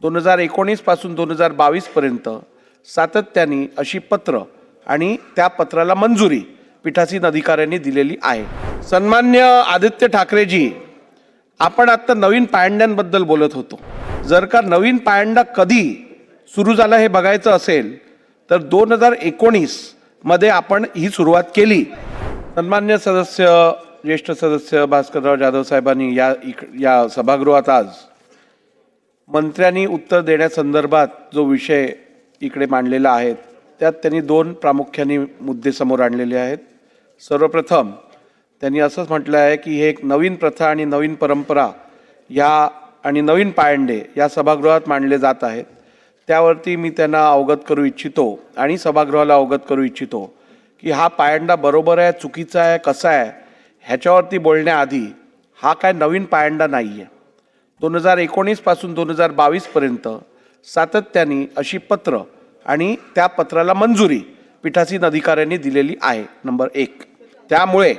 2019 पासून 2022 पर्यंत सातत्याने अशी पत्र आणि त्या पत्राला मंजुरी पीठासीन अधिकाऱ्यांनी दिलेली आहे। सन्मान्य आदित्य ठाकरेजी, आपण आता नवीन पायंड्यांबद्दल बोलत होतो। जर का नवीन पायंडा कधी सुरू झाला हे बघायचं असेल तर 2019 मध्ये आपण ही सुरुवात केली। सन्मान्य सदस्य, ज्येष्ठ सदस्य भास्करराव जाधव साहेबांनी या सभागृहात आज मंत्र्यांनी उत्तर देण्यासंदर्भात जो विषय इकडे मांडलेला आहे त्यात त्यांनी दोन प्रामुख्याने मुद्दे समोर आणलेले आहेत। सर्वप्रथम त्यांनी असंच म्हटलं आहे की हे एक नवीन प्रथा आणि नवीन परंपरा या आणि नवीन पायंडे या सभागृहात मांडले जात आहेत। त्यावरती मी त्यांना अवगत करू इच्छितो आणि सभागृहाला अवगत करू इच्छितो की हा पायंडा बरोबर आहे, चुकीचा आहे, कसा आहे ह्याच्यावरती बोलण्याआधी हा काय नवीन पायंडा नाही आहे। 2019 पासून 2022 पर्यंत सातत्याने अशी पत्र आणि त्या पत्राला मंजुरी पीठासीन अधिकाऱ्यांनी दिलेली आहे। नंबर 1, त्यामुळे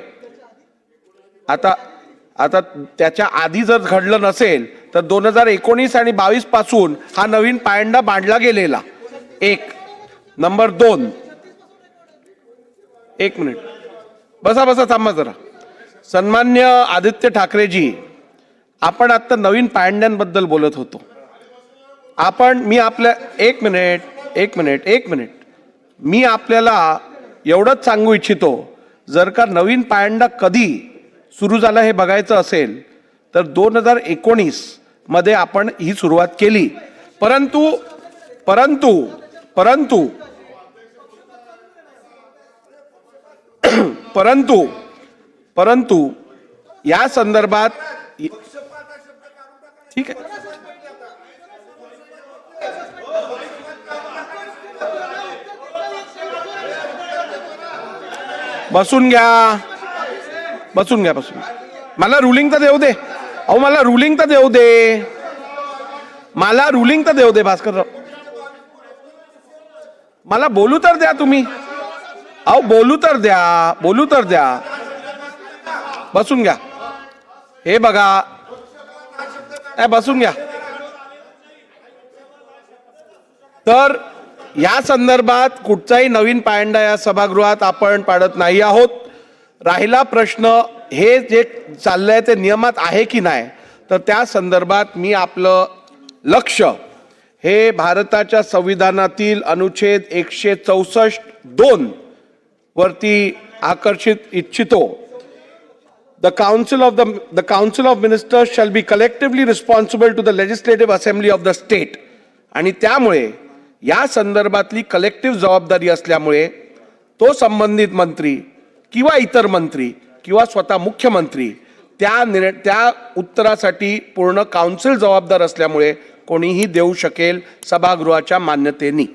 आता त्याच्या आधी जर घडलं नसेल तर 2019 आणि 22 पासून हा नवीन पायंडा मांडला गेलेला। 1 नंबर 2, एक मिनिट बसा थांबा जरा। सन्मान्य आदित्य ठाकरेजी, आपण आता नवीन पायंड्यांबद्दल बोलत होतो। मी आपल्या एक मिनिट मी आपल्याला एवढंच सांगू इच्छितो, जर का नवीन पायंडा कधी सुरू झाला हे बघायचं असेल तर 2019 मध्ये आपण ही सुरुवात केली। परंतु या संदर्भात ठीक आहे, बसून घ्या। मला रुलिंग तर देऊ दे। अहो मला रुलिंग तर देऊ दे भास्करराव, मला बोलू तर द्या तुम्ही। अहो बोलू तर द्या। बसून घ्या। हे बघा, बसून घ्या। तर या संदर्भात कुठचाही नवीन पायंडा या सभागृहात आपण पाडत नाही आहोत। राहिला प्रश्न हे जे चाललंय ते नियमात आहे की नाही, तर त्या संदर्भात मी आपलं लक्ष हे भारताच्या संविधानातील अनुच्छेद 164(2) वरती आकर्षित इच्छितो। The Council of Ministers shall be collectively responsible to the Legislative Assembly of the state. आणि त्यामुळे या संदर्भातली कलेक्टिव्ह जबाबदारी असल्यामुळे तो संबंधित मंत्री किंवा इतर मंत्री किंवा स्वतः मुख्यमंत्री त्या उत्तरासाठी पूर्ण काउन्सिल जबाबदार असल्यामुळे कोणीही देऊ शकेल सभागृहाच्या मान्यतेने।